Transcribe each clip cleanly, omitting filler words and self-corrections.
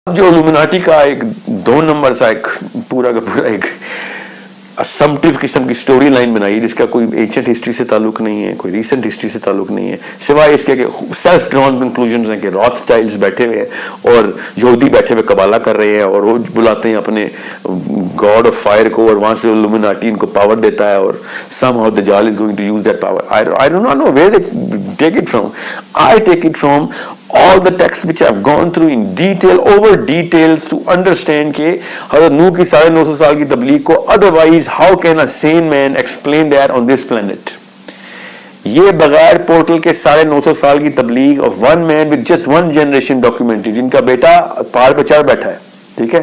جو illuminati کا ایک 2 نمبر سا ایک پورا کا پورا ایک اسمپٹیو قسم کی سٹوری لائن بنائی جس کا کوئی اینشنٹ ہسٹری سے تعلق نہیں ہے, کوئی ریسنٹ ہسٹری سے تعلق نہیں ہے, سوائے اس کے کہ سیلف ڈرون کنکلوژنز ہیں کہ راث چائلڈز بیٹھے ہوئے ہیں اور یہودی بیٹھے ہوئے قبالہ کر رہے ہیں اور وہ بلاتے ہیں اپنے گاڈ آف فائر کو اور وہاں سے illuminati ان کو پاور دیتا ہے اور somehow Dajjal is going to use that power. I do not know where they take it from. I take it from all the texts which I've gone through in detail, over details to understand کہ حضرت نوح کی 950 سال کی تبلیغ کو otherwise how can a sane man explain that on this planet. یہ بغیر portal کے 950 سال کی تبلیغ of one man with just one generation documented, جن کا بیٹا پہاڑ پہ چڑھ بیٹھا ہے, ٹھیک ہے,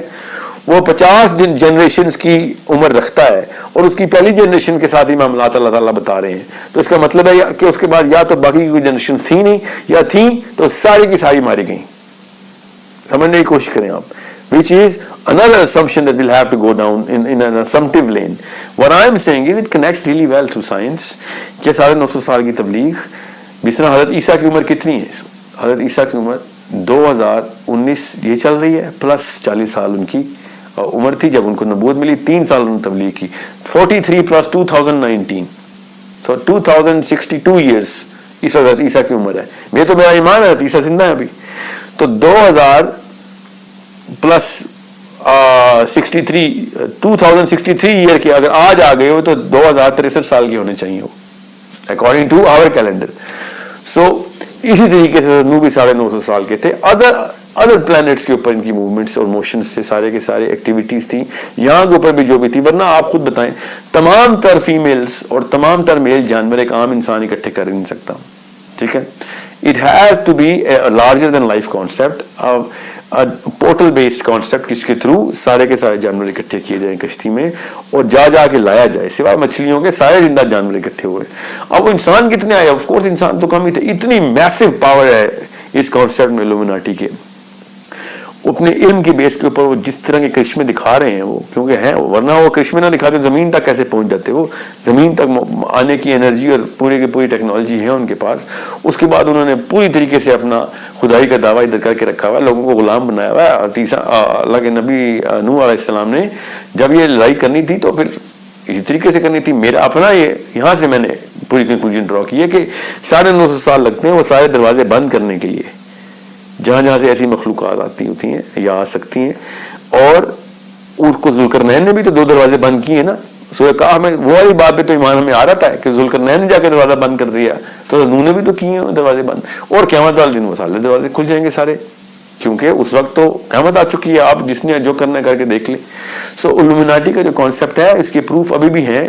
وہ 50 جنریشنز کی عمر رکھتا ہے اور اس کی پہلی جنریشن کے ساتھ ہی معاملات اللہ تعالیٰ بتا رہے ہیں. تو اس کا مطلب ہے کہ اس کے بعد یا تو باقی کی کوئی جنریشن تھی نہیں یا تھیں تو ساری کی ساری ماری گئیں. سمجھنے کی کوشش کریں آپ, which is another assumption that we'll have to go down in an assumptive lane. What I am saying is it connects really well to science کہ 950 سال کی تبلیغ. جس طرح حضرت عیسیٰ کی عمر کتنی ہے؟ حضرت عیسیٰ کی عمر 2019 یہ چل رہی ہے پلس 40 سال ان کی عمر تھی جب ان کو نبوت ملی. 3 سال انہوں نے تبلیغ کی. 43 پلس 2019 so 2062 years اس حضرت عیسیٰ کی عمر ہے. یہ تو میرا ایمان ہے حضرت عیسیٰ زندہ ہے ابھی. تو 2000 پلس 2063 ایئر کے اگر آج آ گئے ہو تو 2063 سال کے ہونے چاہیے ہو اکارڈنگ ٹو آور کیلنڈر. سو اسی طریقے سے نوح بھی 950 سال کے تھے. ادر پلانٹس کے اوپر ان کی موومنٹس اور موشنز سے سارے کے سارے ایکٹیویٹیز تھیں. یہاں کے اوپر بھی جو بھی تھی, ورنہ آپ خود بتائیں تمام تر فیمیلز اور تمام تر میل جانور ایک عام انسان اکٹھے کر نہیں سکتا, ٹھیک ہے. It has to be a larger than life concept, a portal based concept جس کے تھرو سارے کے سارے جانور اکٹھے کیے جائیں کشتی میں اور جا کے لایا جائے. سوائے مچھلیوں کے سارے زندہ جانور اکٹھے ہوئے. اب وہ انسان کتنے آئے؟ آف کورس انسان تو کم ہی تھے. اتنی میسو پاور ہے اس کانسیپٹ میں illuminati کے. اپنے علم کی بیس کے اوپر وہ جس طرح کے کرشمے دکھا رہے ہیں وہ کیونکہ ہیں, ورنہ وہ کرشمے نہ دکھاتے زمین تک کیسے پہنچ جاتے. وہ زمین تک آنے کی انرجی اور پوری کی پوری ٹیکنالوجی ہے ان کے پاس. اس کے بعد انہوں نے پوری طریقے سے اپنا خدائی کا دعویٰ ادھر کر کے رکھا ہوا ہے, لوگوں کو غلام بنایا ہوا ہے. اللہ کے نبی نوح علیہ السلام نے جب یہ لڑائی کرنی تھی تو پھر اسی طریقے سے کرنی تھی. میرا اپنا یہاں سے میں نے پوری کنکلوژن ڈرا کی ہے کہ 950 سال لگتے ہیں وہ سارے دروازے بند کرنے کے لیے جہاں سے ایسی مخلوقات آتی ہوتی ہیں یا آ سکتی ہیں. اور اس کو ذوالقرنین نے بھی تو 2 دروازے بند کیے نا. سورہ کہف میں وہ والی بات پہ تو ایمان ہمیں آ رہا ہے کہ ذوالقرنین نے جا کے دروازہ بند کر دیا, تو نوح نے بھی تو کیے ہیں دروازے بند. اور قیامت والے دن وہ سارے دروازے کھل جائیں گے سارے, کیونکہ اس وقت تو قیامت آ چکی ہے. آپ جس نے جو کرنا ہے کر کے دیکھ لیں. سو illuminati کا جو کانسیپٹ ہے اس کے پروف ابھی بھی ہیں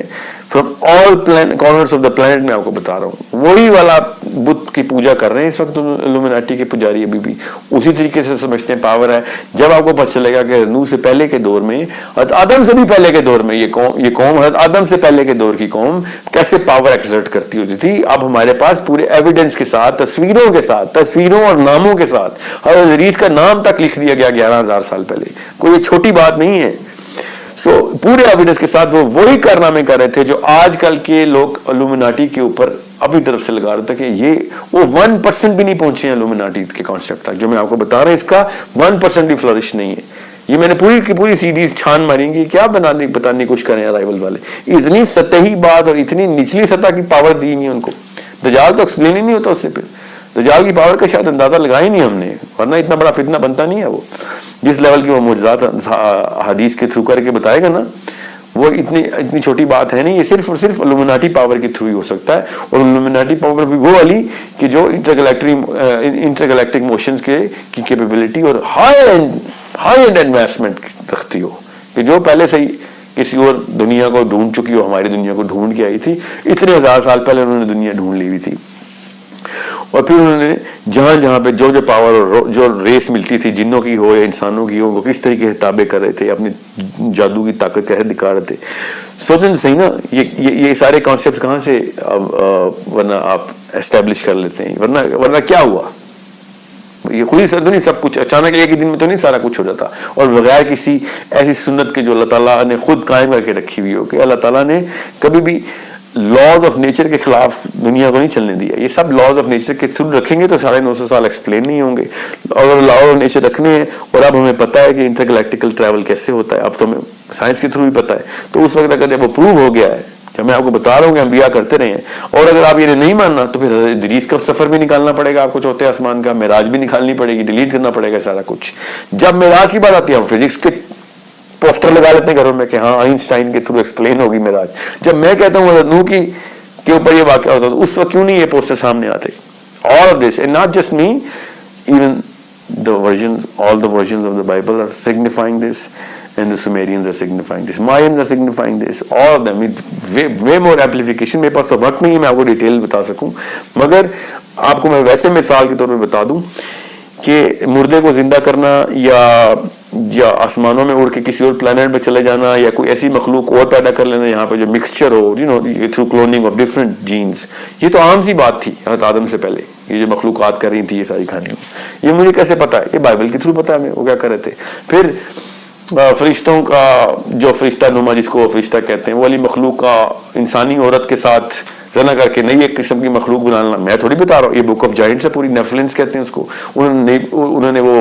from all corners of the planet. میں آپ کو بتا رہا ہوں وہی والا بت کی پوجا کر رہے ہیں اس وقت illuminati کے پجاری ابھی بھی اسی طریقے سے سمجھتے ہیں پاور ہے. جب آپ کو پتہ چلے گا کہ نوح سے پہلے کے دور میں, آدم سے بھی پہلے کے دور میں یہ قوم آدم سے پہلے کے دور کی قوم کیسے پاور ایکسرٹ کرتی ہوتی تھی. اب ہمارے پاس پورے ایویڈنس کے ساتھ, تصویروں اور ناموں کے ساتھ حضرت ادریس کا نام تک لکھ دیا گیا 11,000 سال پہلے. کوئی یہ چھوٹی بات نہیں ہے. سو پورے ایویڈنس کے ساتھ وہ وہی کارنامے کر رہے تھے جو آج کل کے لوگ illuminati کے اوپر اپنی طرف سے لگا رہے تھے کہ وہ 1% بھی نہیں پہنچے ہیں illuminati کے کانسیپٹ تک. جو میں آپ کو بتا رہا ہوں اس کا 1% بھی فلورش نہیں ہے. یہ میں نے پوری کی پوری سیریز چھان ماریں گی, کیا بتانے کی کوشش کریں ارائیول والے. اتنی سطحی بات اور اتنی نچلی سطح کی پاور دی نہیں ان کو. دجال تو ایکسپلین ہی نہیں ہوتا اس سے. پھر دجال کی پاور کا شاید اندازہ لگایا ہی نہیں ہم نے, ورنہ اتنا بڑا فتنہ بنتا نہیں ہے. وہ جس لیول کی وہ معجزات حدیث کے تھرو کر کے بتائے گا نا, وہ اتنی چھوٹی بات ہے نہیں. یہ صرف اور صرف illuminati پاور کے تھرو ہی ہو سکتا ہے. اور illuminati پاور بھی وہ والی کہ جو انٹرگلیکٹک موشنز کی کیپیبلٹی اور ہائی اینڈ انویسٹمنٹ رکھتی ہو, کہ جو پہلے سے ہی کسی اور دنیا کو ڈھونڈ چکی ہو, ہماری دنیا کو ڈھونڈ کے آئی تھی. اتنے 1000 سال پہلے انہوں نے دنیا ڈھونڈ لی ہوئی تھی. اور پھر انہوں نے جہاں پہ جو پاور اور جو ریس ملتی تھی, جنوں کی ہو یا انسانوں کی ہو, وہ کس طریقے سے تابع کر رہے تھے, اپنی جادو کی طاقت کیسے دکھا رہے تھے. سوچیں صحیح نا, یہ سارے کانسیپٹس کہاں سے ورنہ آپ اسٹیبلش کر لیتے ہیں. ورنہ کیا ہوا, یہ خود ہی سر تو نہیں سب کچھ اچانک ایک ہی دن میں تو نہیں سارا کچھ ہو جاتا, اور بغیر کسی ایسی سنت کے جو اللہ تعالیٰ نے خود قائم کر کے رکھی ہوئی ہو. کہ اللہ تعالیٰ نے کبھی بھی लॉज ऑफ नेचर के खिलाफ दुनिया को नहीं चलने दिया. ये सब लॉज ऑफ नेचर के थ्रू रखेंगे तो 950 साल एक्सप्लेन नहीं होंगे. अगर लॉ ऑफ नेचर रखने हैं और अब हमें पता है कि इंटरगैलेक्टिकल ट्रैवल कैसे होता है, अब तो हमें साइंस के थ्रू भी पता है, तो उस वक्त अगर वो प्रूव हो गया है, जब मैं आपको बता रहा हूँ कि हम बिया करते रहे हैं, और अगर आप ये नहीं मानना तो फिर इदरीस का सफर भी निकालना पड़ेगा आपको, चौथे आसमान का मेराज भी निकालनी पड़ेगी, डिलीट करना पड़ेगा सारा कुछ. जब मेराज की बात आती है हम फिजिक्स के पोस्टर लगा लेते हैं घरों में कि हाँ आइंस्टाइन के थ्रू एक्सप्लेन होगी मेराज. जब मैं कहता हूँ हज़रत नूह की के ऊपर ये वाक़या होता है, उस वक्त क्यों नहीं ये पोस्टर सामने आते? All of this, and not just me, even the versions, all the versions of the Bible are signifying this, and the Sumerians are signifying this, Mayans are signifying this, all of them with way more amplification. मेरे पास तो वक्त नहीं है मैं आपको detail बता सकूं, मगर आपको मैं वैसे मिसाल के तौर पे बता दूं कि मुर्दे को जिंदा करना या आसमानों में उड़ के किसी और प्लेनेट में चले जाना या कोई ऐसी मखलूक और पैदा कर लेना यहाँ पे जो मिक्सचर हो, you know, through cloning of different genes, ये तो आम सी बात थी हज़रत आदम से पहले. ये जो मखलूकात कर रही थी ये सारी कहानियों, ये मुझे कैसे पता है? ये बाइबल के थ्रू पता है हमें वो क्या कर रहे थे. फिर फरिश्तों का जो फरिश्ता नुमा जिसको फरिश्ता कहते हैं, वो वाली मखलूक का इंसानी औरत के साथ जना करके नई एक किस्म की मखलूक बनाना मैं थोड़ी बता रहा हूँ. ये बुक ऑफ जायंट्स है, पूरी नेफिलिन्स कहते हैं उसको. उन्होंने वो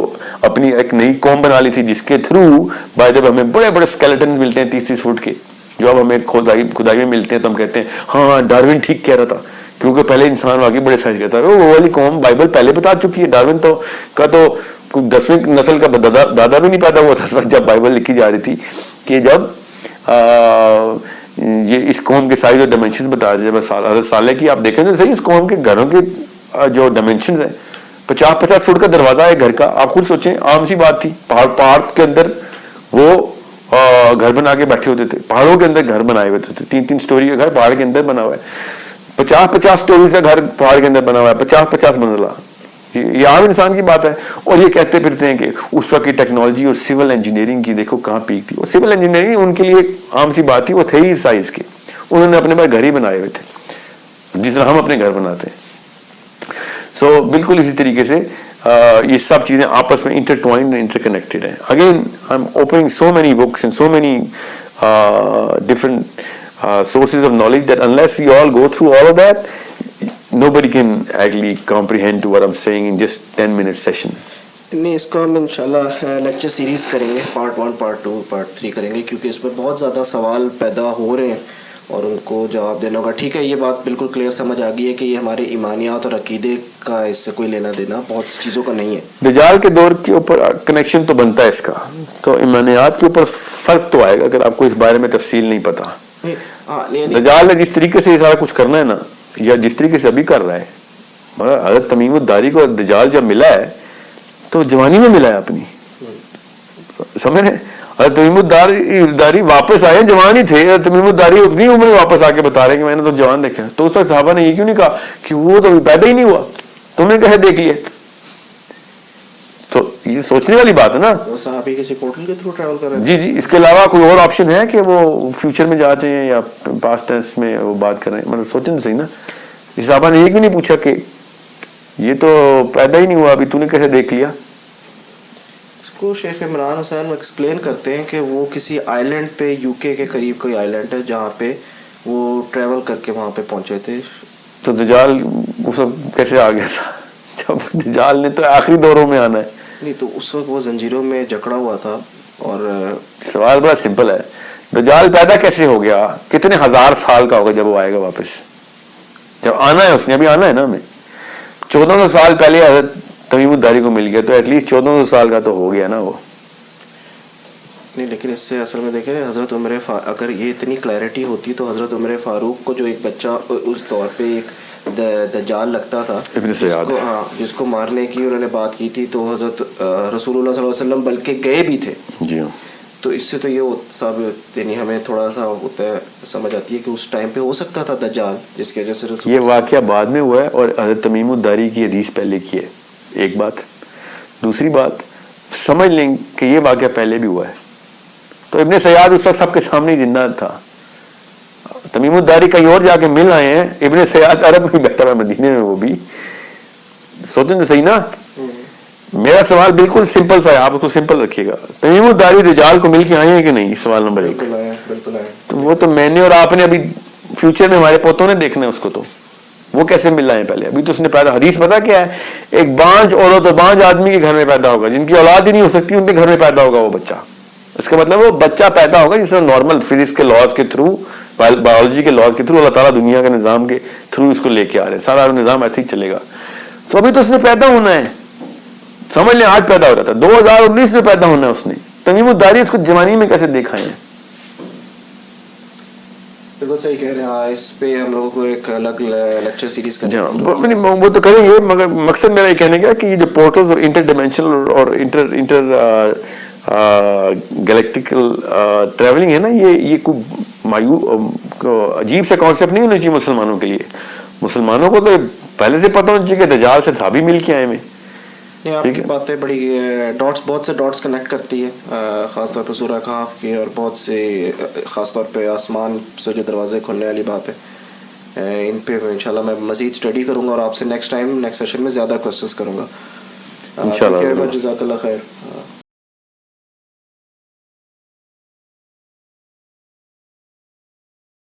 अपनी एक नई कौम बना ली थी जिसके थ्रू बाय जब हमें बड़े बड़े स्केलेटन मिलते हैं 30-30 फुट के, जो अब हमें खुदाई में मिलते हैं, तो हम कहते हैं हाँ डार्विन ठीक कह रहा था, क्योंकि पहले इंसान वाकई बड़े साइज का था. वो वाली कौम बाइबल पहले बता चुकी है. डार्विन तो 10वीं नस्ल का दादा भी नहीं पैदा हुआ था जब बाइबल लिखी जा रही थी, कि जब ये इस कौम के साइज और डायमेंशंस बता रहे. जब साले की आप देखें तो सही, इस कौम के घरों के जो डायमेंशंस हैं, 50-50 फुट का दरवाजा है घर का. आप खुद सोचें, आम सी बात थी. पहाड़ के अंदर वो घर बना के बैठे होते थे, पहाड़ों के अंदर घर बनाए हुए थे. 3-3 स्टोरी का घर पहाड़ के अंदर बना हुआ है, 50-50 स्टोरी का घर पहाड़ के अंदर बना हुआ है, 50-50 मंजिला. ये आम इंसान की बात है. और ये कहते फिरते हैं कि उस वक्त की टेक्नोलॉजी और सिविल इंजीनियरिंग की देखो कहाँ पीक थी. और सिविल इंजीनियरिंग उनके लिए आम सी बात थी, वो थे ही साइज के. उन्होंने अपने पास घर ही बनाए हुए थे जिस तरह हम अपने घर बनाते हैं. सो बिल्कुल इसी तरीके से ये सब चीजें आपस में इंटरट्वाइंड एंड इंटरकनेक्टेड हैं. Again I am opening so many books and so many different sources of knowledge that unless we all go through all of that, nobody can actually comprehend to what I'm saying in just 10-minute session. नहीं, इसको हम इंशाल्लाह lecture series करेंगे, part 1, part 2, part 3 करेंगे, क्योंकि इस पर बहुत ज़्यादा सवाल पैदा हो रहे हैं और उनको जवाब देना होगा. ठीक है, ये बात बिल्कुल क्लियर समझ आ गई है कि ये हमारे ईमानियात और अकीदे का इससे कोई लेना देना बहुत सी चीज़ों का नहीं है. दज्जाल के दौर के ऊपर कनेक्शन तो बनता है इसका, तो ईमानियात के ऊपर फ़र्क तो आएगा अगर आपको इस बारे में तफसील नहीं पता. दज्जाल ने जिस तरीके से ये सारा कुछ करना है ना, या जिस तरीके से अभी कर रहा है, मगर हज़रत तमीमुद्दारी को दज्जाल जब मिला है तो जवानी में मिला है अपनी, समझ रहे? हज़रत तमीमुद्दारी वापस आए, जवान ही थे. तमीमुद्दारी अपनी उम्र में वापस आके बता रहे कि मैंने तो जवान देखा. तो उस वक्त सहाबा ने ये क्यों नहीं कहा कि वो तो पैदा ही नहीं हुआ, तुमने कैसे देख लिया? तो ये सोचने वाली बात है ना. तो सहाबी किसी पोर्टल के थ्रू ट्रैवल कर रहे हैं. जी, इसके अलावा कोई और ऑप्शन है कि वो फ्यूचर में जाते हैं या पास्ट टेंस में वो बात कर रहे हैं? मतलब सोचें तो सही ना. इस सहाबा ने ये क्यों नहीं पूछा कि ये तो पैदा ही नहीं हुआ अभी, तूने कैसे देख लिया? इसको शेख इमरान हुसैन एक्सप्लेन करते हैं कि वो किसी आइलैंड पे, यूके के करीब कोई आइलैंड है जहाँ पे वो ट्रैवल करके वहाँ पे पहुंचे थे. तो दज्जाल उस वक्त कैसे आ गया था? जब दज्जाल ने तो आखिरी दौरों में आना है. नहीं, तो उस वक्त वो जंजीरों में जकड़ा हुआ था. और सवाल बड़ा सिंपल है, दज्जाल पैदा कैसे हो गया? कितने हजार साल का होगा जब वो आएगा वापस? जब आना है उसने, अभी आना है ना हमें. 1400 साल पहले हज़रत तमीमुद्दारी को मिल गया, तो एटलीस्ट 1400 साल का तो हो गया ना वो. नहीं, लेकिन इससे असल में देखें हज़रत उमर अगर ये इतनी क्लैरिटी होती तो हज़रत उमर फारूक को जो एक बच्चा उस दौर पे एक दज्जाल लगता था, जिसको मारने की उन्होंने बात की थी, तो हज़रत रसूलुल्लाह सल्लल्लाहु अलैहि वसल्लम बल्कि गए भी थे. जी हाँ. तो इससे तो ये सब यानी हमें थोड़ा सा होता है, समझ आती है कि उस टाइम पे हो सकता था दज्जाल, जिसकी वजह से ये वाक़या बाद में हुआ है और हज़रत तमीमुद्दारी की हदीस पहले की है. एक बात. दूसरी बात, समझ लें कि ये वाक़या पहले भी हुआ है. तो इब्ने सयाद उस वक्त सबके सामने जिंदा था. तमीमुद्दारी कहीं और जाके मिल आए हैं, इब्ने सयाद अरब में बैठा है मदीने में. वो भी सोचें तो सही ना. मेरा सवाल बिल्कुल सिंपल सा है, आप उसको सिंपल रखिएगा. तमीमुद्दारी दज्जाल को मिल के आए हैं कि नहीं? सवाल नंबर 1. बिल्कुल आए. तो वो तो मैंने और आपने अभी फ्यूचर में हमारे पोतों ने देखना है उसको, तो वो कैसे मिल रहे हैं पहले, अभी तो उसने पैदा, हदीस पता क्या है, एक बांझ औरत और बांझ आदमी के घर में पैदा होगा, जिनकी औलाद ही नहीं हो सकती उनके घर में पैदा होगा वो बच्चा। इसका मतलब वो बच्चा पैदा होगा जिस तरह नॉर्मल फिजिक्स के लॉज के थ्रू, बायोलॉजी के लॉज के थ्रू, अल्लाह ताला दुनिया के निज़ाम के थ्रू इसको लेके आ रहे हैं, सारा निज़ाम ऐसे ही चलेगा। तो अभी तो उसने पैदा होना है, समझ लें आज पैदा हो रहा था, 2019 में पैदा होना है उसने। तमीमुद्दारी उसको जवानी में कैसे देखा है? बिल्कुल सही कह रहे हैं। हाँ, इस पे हम लोगों को एक अलग लेक्चर सीरीज करना है, वो तो करेंगे, मगर मकसद मेरा ये कहने का कि ये जो पोर्टल्स और इंटर डिमेंशनल और इंटर गैलेक्टिकल ट्रैवलिंग है ना, ये कोई अजीब सा कॉन्सेप्ट नहीं होना चाहिए मुसलमानों के लिए। मुसलमानों को तो पहले से पता होना चाहिए कि दज्जाल से धाबी मिल के आए में। नहीं, आपकी बातें बड़ी डॉट्स, बहुत से डॉट्स कनेक्ट करती है, ख़ासतौर पर सूरह कहफ की, और बहुत से ख़ासतौर पे आसमान से जो दरवाजे खुलने वाली बात है, इन पे इंशाल्लाह मैं मज़ीद स्टडी करूँगा और आपसे नेक्स्ट सेशन में ज़्यादा क्वेश्चंस करूँगा इंशाल्लाह। जज़ाकल्लाह खैर।